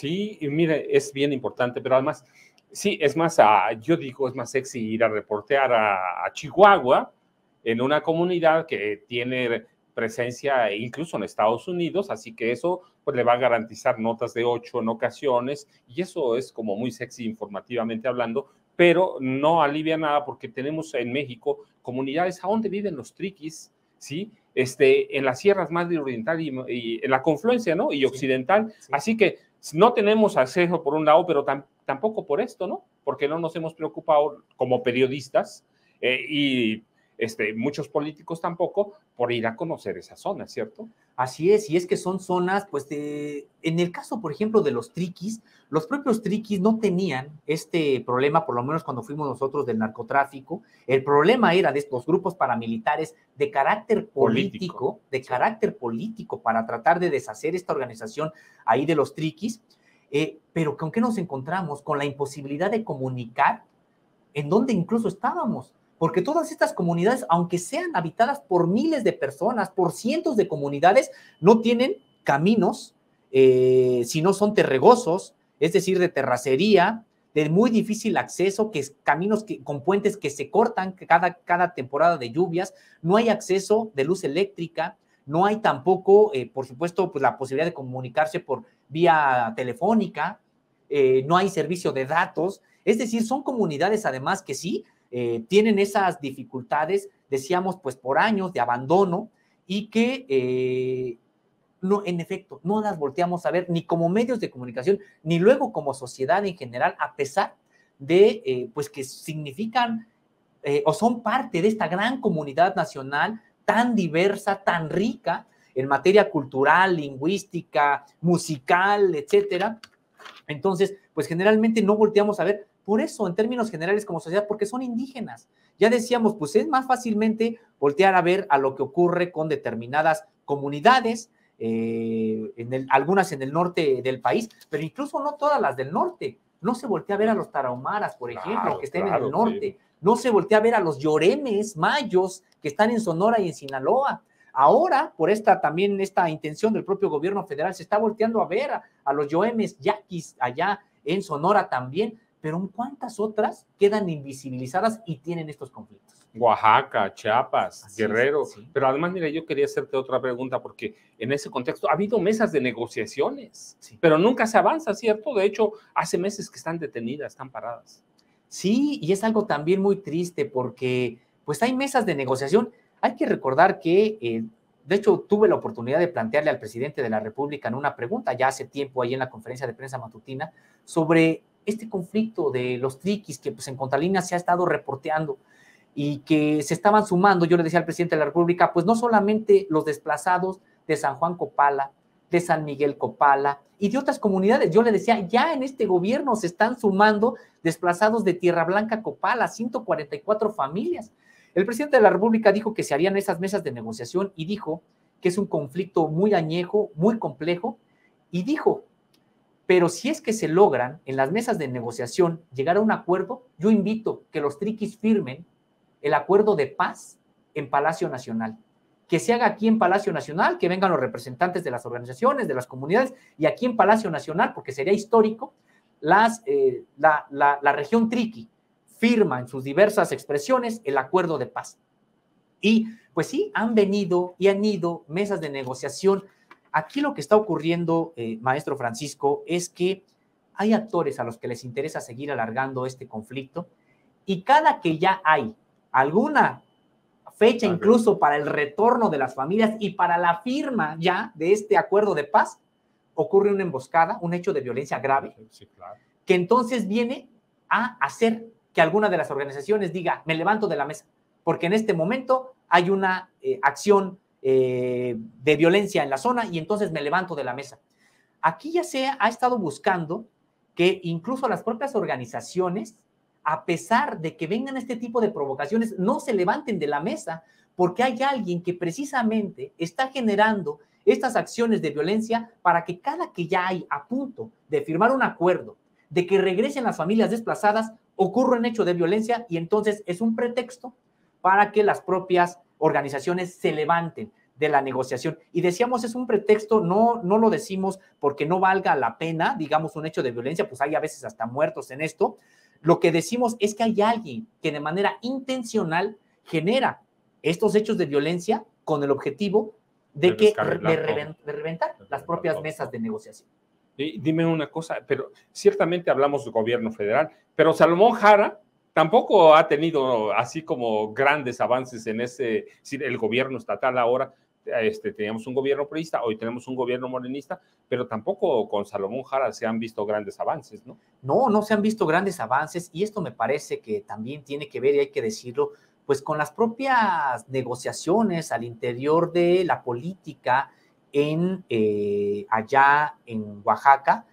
Sí, y mire, es bien importante, pero además, sí, es más, yo digo, es más sexy ir a reportear a Chihuahua, en una comunidad que tiene presencia incluso en Estados Unidos, así que eso pues le va a garantizar notas de 8 en ocasiones, y eso es como muy sexy informativamente hablando, pero no alivia nada porque tenemos en México comunidades a donde viven los triquis, ¿sí? En las sierras más de oriental y en la confluencia, ¿no? Y occidental, Sí. Así que no tenemos acceso por un lado, pero tampoco por esto, ¿no? Porque no nos hemos preocupado como periodistas y muchos políticos tampoco por ir a conocer esa zona, ¿cierto? Así es, y es que son zonas, pues, en el caso, por ejemplo, de los triquis, los propios triquis no tenían este problema, por lo menos cuando fuimos nosotros del narcotráfico. El problema era de estos grupos paramilitares de carácter político, para tratar de deshacer esta organización ahí de los triquis, pero ¿con qué nos encontramos? Con la imposibilidad de comunicar en donde incluso estábamos. Porque todas estas comunidades, aunque sean habitadas por miles de personas, por cientos de comunidades, no tienen caminos, si no son terregosos, es decir, de terracería, de muy difícil acceso, caminos con puentes que se cortan cada temporada de lluvias, no hay acceso de luz eléctrica, no hay tampoco, por supuesto, pues la posibilidad de comunicarse por vía telefónica, no hay servicio de datos, es decir, son comunidades además que sí, tienen esas dificultades, decíamos, pues por años de abandono y que no, en efecto, no las volteamos a ver ni como medios de comunicación, ni luego como sociedad en general, a pesar de pues que significan o son parte de esta gran comunidad nacional tan diversa, tan rica en materia cultural, lingüística, musical, etcétera. Entonces, pues generalmente no volteamos a ver por eso, en términos generales como sociedad, porque son indígenas. Ya decíamos, pues es más fácilmente voltear a ver a lo que ocurre con determinadas comunidades, algunas en el norte del país, pero incluso no todas las del norte. No se voltea a ver a los tarahumaras, por ejemplo, que estén en el norte. Sí. No se voltea a ver a los lloremes, mayos, que están en Sonora y en Sinaloa. Ahora, por esta intención del propio gobierno federal, se está volteando a ver a los yoemes yaquis allá en Sonora también, pero ¿cuántas otras quedan invisibilizadas y tienen estos conflictos? Oaxaca, Chiapas, así Guerrero. Sí. Pero además, mira, yo quería hacerte otra pregunta porque en ese contexto ha habido mesas de negociaciones, sí, pero nunca se avanza, ¿cierto? De hecho, hace meses que están detenidas, están paradas. Sí, y es algo también muy triste porque pues hay mesas de negociación. Hay que recordar que, de hecho, tuve la oportunidad de plantearle al presidente de la República en una pregunta ya hace tiempo ahí en la conferencia de prensa matutina sobre este conflicto de los triquis que pues en Contralínea se ha estado reporteando y que se estaban sumando, yo le decía al presidente de la República, pues no solamente los desplazados de San Juan Copala, de San Miguel Copala y de otras comunidades. Yo le decía, ya en este gobierno se están sumando desplazados de Tierra Blanca Copala, 144 familias. El presidente de la República dijo que se harían esas mesas de negociación y dijo que es un conflicto muy añejo, muy complejo, y dijo, pero si es que se logran en las mesas de negociación llegar a un acuerdo, yo invito que los triquis firmen el acuerdo de paz en Palacio Nacional. Que se haga aquí en Palacio Nacional, que vengan los representantes de las organizaciones, de las comunidades, y aquí en Palacio Nacional, porque sería histórico, la región triqui firma en sus diversas expresiones el acuerdo de paz. Y pues sí, han venido y han ido mesas de negociación. Aquí lo que está ocurriendo, maestro Francisco, es que hay actores a los que les interesa seguir alargando este conflicto y cada que ya hay alguna fecha incluso para el retorno de las familias y para la firma ya de este acuerdo de paz, ocurre una emboscada, un hecho de violencia grave, sí, claro, que entonces viene a hacer que alguna de las organizaciones diga, me levanto de la mesa, porque en este momento hay una acción de violencia en la zona y entonces me levanto de la mesa. Aquí ya se ha estado buscando que incluso las propias organizaciones, a pesar de que vengan este tipo de provocaciones, no se levanten de la mesa, porque hay alguien que precisamente está generando estas acciones de violencia para que cada que ya hay a punto de firmar un acuerdo, de que regresen las familias desplazadas, ocurra un hecho de violencia y entonces es un pretexto para que las propias organizaciones se levanten de la negociación. Y decíamos, es un pretexto, no lo decimos porque no valga la pena, digamos, un hecho de violencia, pues hay a veces hasta muertos en esto. Lo que decimos es que hay alguien que de manera intencional genera estos hechos de violencia con el objetivo de reventar las propias mesas de negociación. Y dime una cosa, pero ciertamente hablamos de gobierno federal, pero Salomón Jara tampoco ha tenido así como grandes avances en ese, el gobierno estatal ahora. Teníamos un gobierno priista, hoy tenemos un gobierno morenista, pero tampoco con Salomón Jara se han visto grandes avances, ¿no? No se han visto grandes avances, y esto me parece que también tiene que ver, y hay que decirlo, pues con las propias negociaciones al interior de la política allá en Oaxaca.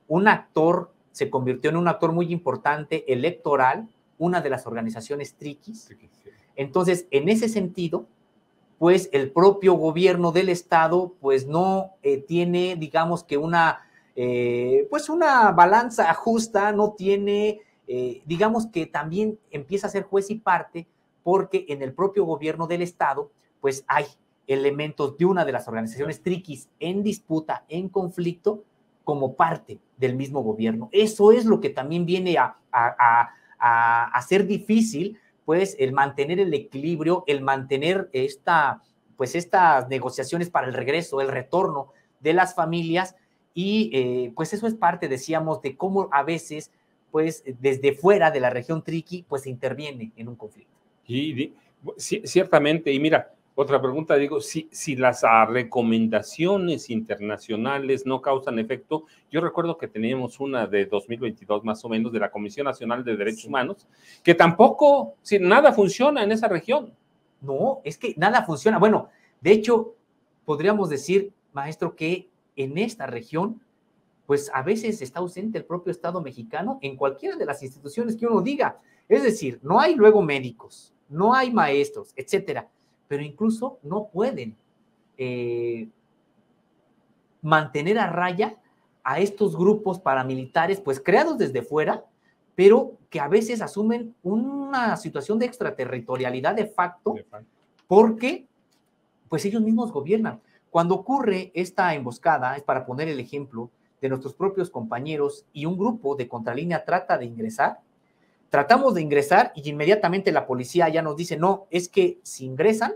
Un actor se convirtió en un actor muy importante electoral, una de las organizaciones triquis. Entonces, en ese sentido, pues el propio gobierno del estado pues no tiene, digamos que pues una balanza justa, no tiene, digamos que también empieza a ser juez y parte, porque en el propio gobierno del estado pues hay elementos de una de las organizaciones triquis en disputa, en conflicto, como parte del mismo gobierno. Eso es lo que también viene a hacer difícil, pues, el mantener el equilibrio, el mantener estas negociaciones para el regreso, el retorno de las familias, y pues eso es parte, decíamos, de cómo a veces, pues, desde fuera de la región triqui, pues se interviene en un conflicto. Y ciertamente, y mira, otra pregunta, digo, si las recomendaciones internacionales no causan efecto, yo recuerdo que teníamos una de 2022 más o menos de la Comisión Nacional de Derechos Humanos, que tampoco, nada funciona en esa región. No, es que nada funciona. Bueno, de hecho, podríamos decir, maestro, que en esta región, pues a veces está ausente el propio Estado mexicano en cualquiera de las instituciones que uno diga. Es decir, no hay luego médicos, no hay maestros, etcétera, pero incluso no pueden mantener a raya a estos grupos paramilitares, pues creados desde fuera, pero que a veces asumen una situación de extraterritorialidad de facto, porque pues ellos mismos gobiernan. Cuando ocurre esta emboscada, es para poner el ejemplo de nuestros propios compañeros, y un grupo de contralínea trata de ingresar, tratamos de ingresar y inmediatamente la policía ya nos dice, no, es que si ingresan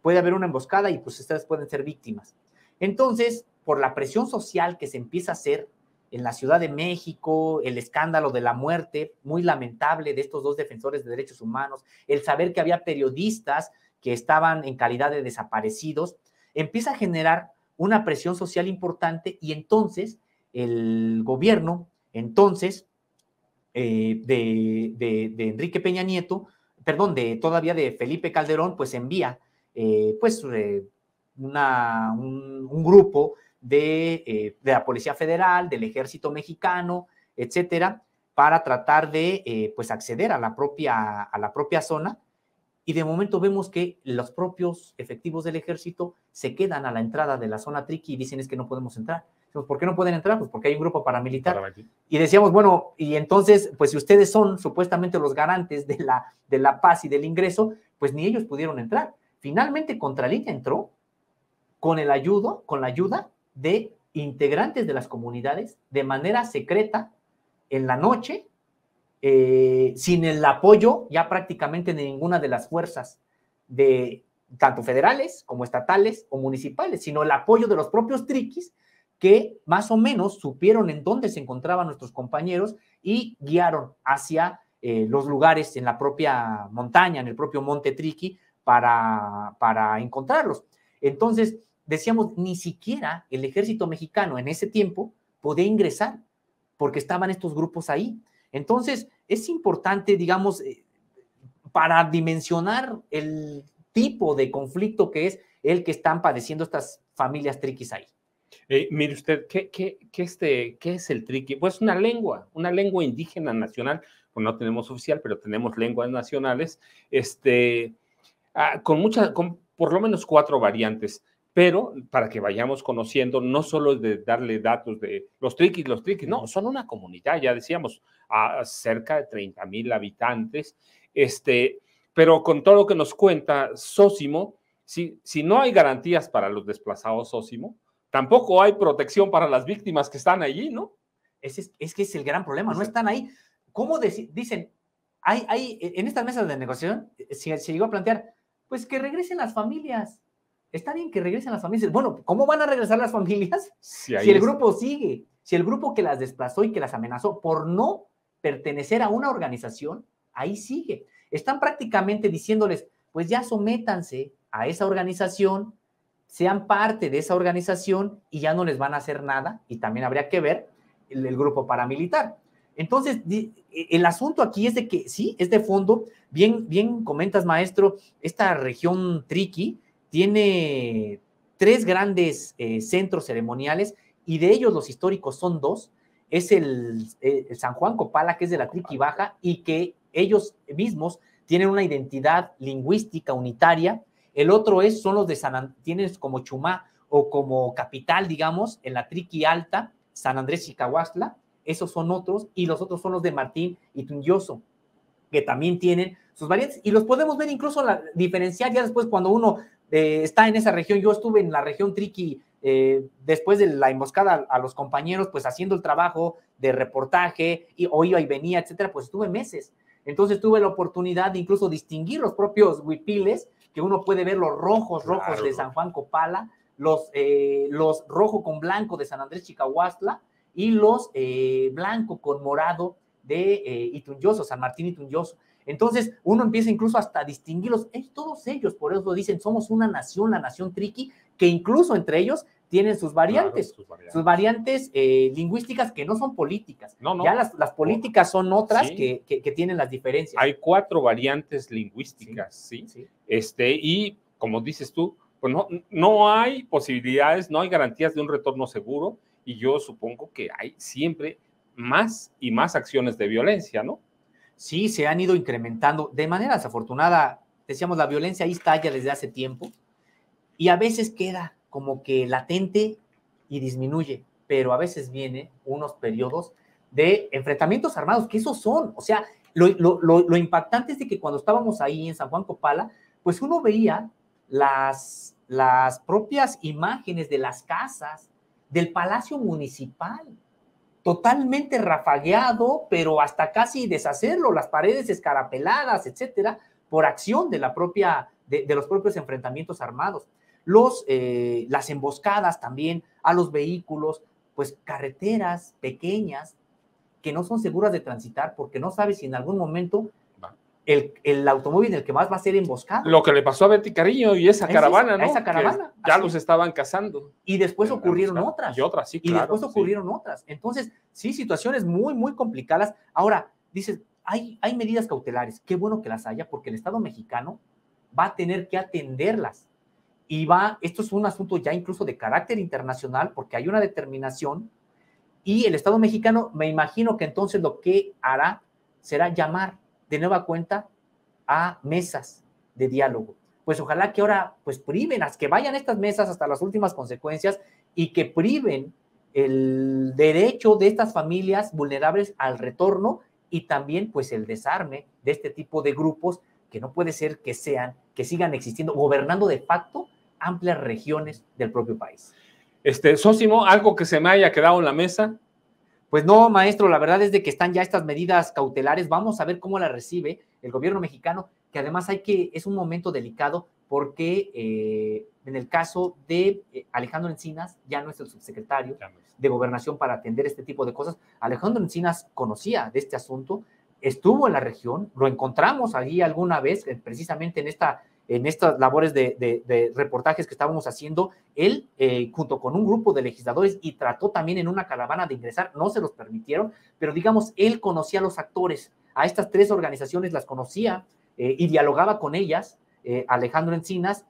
puede haber una emboscada y pues ustedes pueden ser víctimas. Entonces, por la presión social que se empieza a hacer en la Ciudad de México, el escándalo de la muerte muy lamentable de estos dos defensores de derechos humanos, el saber que había periodistas que estaban en calidad de desaparecidos, empieza a generar una presión social importante, y entonces el gobierno, entonces, de Enrique Peña Nieto, perdón, todavía de Felipe Calderón, pues envía un grupo de la Policía Federal, del Ejército Mexicano, etcétera, para tratar de pues acceder a la propia zona. Y de momento vemos que los propios efectivos del ejército se quedan a la entrada de la zona triqui y dicen, es que no podemos entrar. ¿Por qué no pueden entrar? Pues porque hay un grupo paramilitar. Y decíamos, bueno, y entonces, pues si ustedes son supuestamente los garantes de la paz y del ingreso, pues ni ellos pudieron entrar. Finalmente, Contralínea entró con la ayuda de integrantes de las comunidades de manera secreta en la noche, sin el apoyo ya prácticamente de ninguna de las fuerzas, de tanto federales como estatales o municipales, sino el apoyo de los propios triquis, que más o menos supieron en dónde se encontraban nuestros compañeros y guiaron hacia los lugares en la propia montaña, en el propio Monte Triqui, para encontrarlos. Entonces, decíamos, ni siquiera el ejército mexicano en ese tiempo podía ingresar, porque estaban estos grupos ahí. Entonces, es importante, digamos, para dimensionar el tipo de conflicto que es el que están padeciendo estas familias triquis ahí. Mire usted, ¿qué es el triqui? Pues una lengua indígena nacional, pues no tenemos oficial, pero tenemos lenguas nacionales, con por lo menos 4 variantes, pero para que vayamos conociendo, no solo de darle datos de los triquis, no, son una comunidad, ya decíamos, a cerca de 30,000 habitantes, pero con todo lo que nos cuenta Zósimo, Si no hay garantías para los desplazados, Sósimo, tampoco hay protección para las víctimas que están allí, ¿no? Es que es el gran problema, no están ahí. ¿Cómo dicen? En estas mesas de negociación se llegó a plantear, pues que regresen las familias. Está bien que regresen las familias. Bueno, ¿cómo van a regresar las familias si el grupo sigue? Si el grupo que las desplazó y que las amenazó por no pertenecer a una organización, ahí sigue. Están prácticamente diciéndoles, pues ya sométanse a esa organización, sean parte de esa organización y ya no les van a hacer nada, y también habría que ver el grupo paramilitar. Entonces, el asunto aquí es de que, sí, es de fondo, bien comentas, maestro, esta región Triqui tiene 3 grandes centros ceremoniales, y de ellos los históricos son 2, es el San Juan Copala, que es de la Triqui Baja, y que ellos mismos tienen una identidad lingüística unitaria. El otro son los de tienes como Chumá o como capital, digamos, en la Triqui Alta, San Andrés Chicahuastla, esos son otros, y los otros son los de Martín y Tunyoso, que también tienen sus variantes, y los podemos ver incluso diferenciar ya después cuando uno está en esa región. Yo estuve en la región Triqui después de la emboscada a los compañeros, pues haciendo el trabajo de reportaje, o iba y venía, etcétera, pues estuve meses. Entonces tuve la oportunidad de incluso distinguir los propios huipiles, que uno puede ver los rojos de San Juan Copala, los rojo con blanco de San Andrés Chicahuastla, y los blanco con morado de Itunyoso, San Martín Itunyoso. Entonces uno empieza incluso hasta a distinguirlos, todos ellos, por eso dicen, somos una nación, la nación Triqui, que incluso entre ellos tienen sus variantes, claro, sus variantes lingüísticas, que no son políticas. No. Ya las políticas son otras, sí, que tienen las diferencias. Hay 4 variantes lingüísticas, ¿sí? Y como dices tú, pues no hay posibilidades, no hay garantías de un retorno seguro, y yo supongo que hay siempre más y más acciones de violencia, ¿no? Sí, se han ido incrementando de manera desafortunada. Decíamos, la violencia ahí está ya desde hace tiempo, y a veces queda como que latente y disminuye, pero a veces vienen unos periodos de enfrentamientos armados, que esos son, o sea, lo impactante es de que cuando estábamos ahí en San Juan Copala, pues uno veía las propias imágenes de las casas, del Palacio Municipal, totalmente rafagueado, pero hasta casi deshacerlo, las paredes escarapeladas, etcétera, por acción de los propios enfrentamientos armados. Las emboscadas también a los vehículos, pues carreteras pequeñas que no son seguras de transitar, porque no sabes si en algún momento el automóvil en el que más va a ser emboscado. Lo que le pasó a Betty Cariño y esa caravana, ¿no? Esa caravana. Ya los estaban cazando. Y después ocurrieron otras. Y otras, sí, claro. Y después ocurrieron otras. Entonces, sí, situaciones muy, muy complicadas. Ahora, dices, hay medidas cautelares. Qué bueno que las haya, porque el Estado mexicano va a tener que atenderlas. Y esto es un asunto ya incluso de carácter internacional, porque hay una determinación, y el Estado mexicano, me imagino que entonces lo que hará será llamar de nueva cuenta a mesas de diálogo. Pues ojalá que ahora pues priven, que vayan estas mesas hasta las últimas consecuencias, y que priven el derecho de estas familias vulnerables al retorno, y también pues el desarme de este tipo de grupos, que no puede ser que sigan existiendo, gobernando de facto amplias regiones del propio país. Sósimo, ¿algo que se me haya quedado en la mesa? Pues no, maestro, la verdad es de que están ya estas medidas cautelares. Vamos a ver cómo las recibe el gobierno mexicano, que además es un momento delicado, porque en el caso de Alejandro Encinas, ya no es el subsecretario de Gobernación para atender este tipo de cosas. Alejandro Encinas conocía de este asunto, estuvo en la región, lo encontramos allí alguna vez, precisamente en estas labores de reportajes que estábamos haciendo. Él, junto con un grupo de legisladores, y trató también en una caravana de ingresar, no se los permitieron, pero digamos, él conocía a los actores, a estas 3 organizaciones las conocía, y dialogaba con ellas. Alejandro Encinas,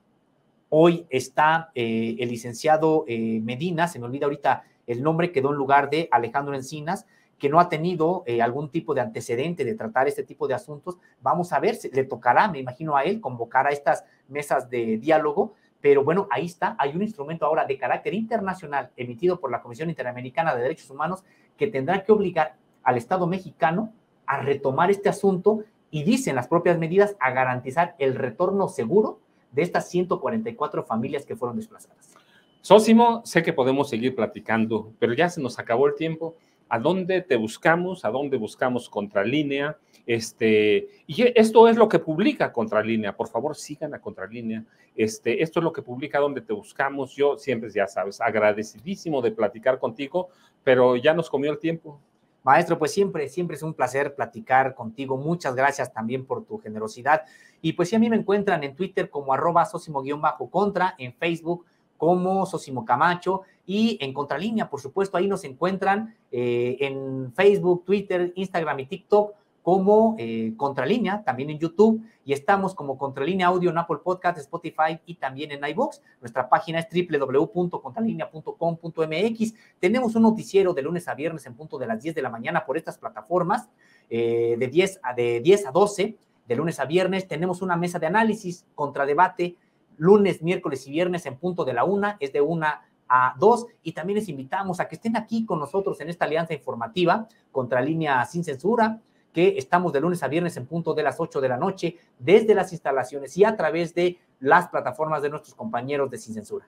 hoy está el licenciado Medina, se me olvida ahorita el nombre, quedó en lugar de Alejandro Encinas, que no ha tenido algún tipo de antecedente de tratar este tipo de asuntos. Vamos a ver, le tocará, me imagino, a él convocar a estas mesas de diálogo, pero bueno, ahí está, hay un instrumento ahora de carácter internacional emitido por la Comisión Interamericana de Derechos Humanos, que tendrá que obligar al Estado mexicano a retomar este asunto, y dicen las propias medidas, a garantizar el retorno seguro de estas 144 familias que fueron desplazadas. Sósimo, sé que podemos seguir platicando, pero ya se nos acabó el tiempo. ¿A dónde te buscamos? ¿A dónde buscamos Contralínea? Y esto es lo que publica Contralínea. Por favor, sigan a Contralínea. Esto es lo que publica, donde te buscamos. Yo siempre, ya sabes, agradecidísimo de platicar contigo, pero ya nos comió el tiempo. Maestro, pues siempre es un placer platicar contigo. Muchas gracias también por tu generosidad. Y pues sí, a mí me encuentran en Twitter como @Sosimo_Contra, en Facebook como Sosimo Camacho, y en Contralínea, por supuesto, ahí nos encuentran en Facebook, Twitter, Instagram y TikTok como Contralínea, también en YouTube, y estamos como Contralínea Audio en Apple Podcast, Spotify y también en iVoox. Nuestra página es www.contralinea.com.mx. Tenemos un noticiero de lunes a viernes en punto de las 10 de la mañana por estas plataformas, de 10 a 12, de lunes a viernes. Tenemos una mesa de análisis, contradebate, lunes, miércoles y viernes en punto de la 1, es de 1 a 2, y también les invitamos a que estén aquí con nosotros en esta alianza informativa Contralínea Sin Censura, que estamos de lunes a viernes en punto de las 8 de la noche, desde las instalaciones y a través de las plataformas de nuestros compañeros de Sin Censura.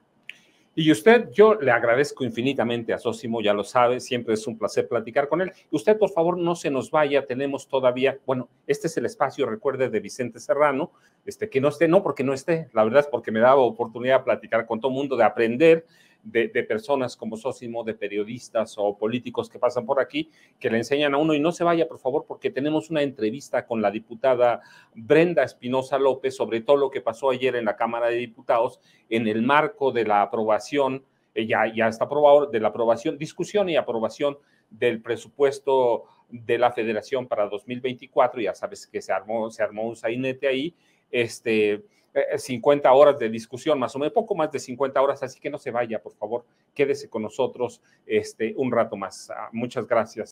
Y usted, yo le agradezco infinitamente a Sósimo, ya lo sabe, siempre es un placer platicar con él. Usted, por favor, no se nos vaya, tenemos todavía, bueno, este es el espacio, recuerde, de Vicente Serrano, que no esté, no porque no esté, la verdad es porque me daba oportunidad de platicar con todo el mundo, de aprender de personas como Sósimo, de periodistas o políticos que pasan por aquí, que le enseñan a uno. Y no se vaya, por favor, porque tenemos una entrevista con la diputada Brenda Espinosa López sobre todo lo que pasó ayer en la Cámara de Diputados en el marco de la aprobación, ya está aprobado, de la aprobación, discusión y aprobación del presupuesto de la Federación para 2024. Ya sabes que se armó un sainete ahí, 50 horas de discusión, más o menos, poco más de 50 horas, así que no se vaya, por favor, quédese con nosotros un rato más. Muchas gracias.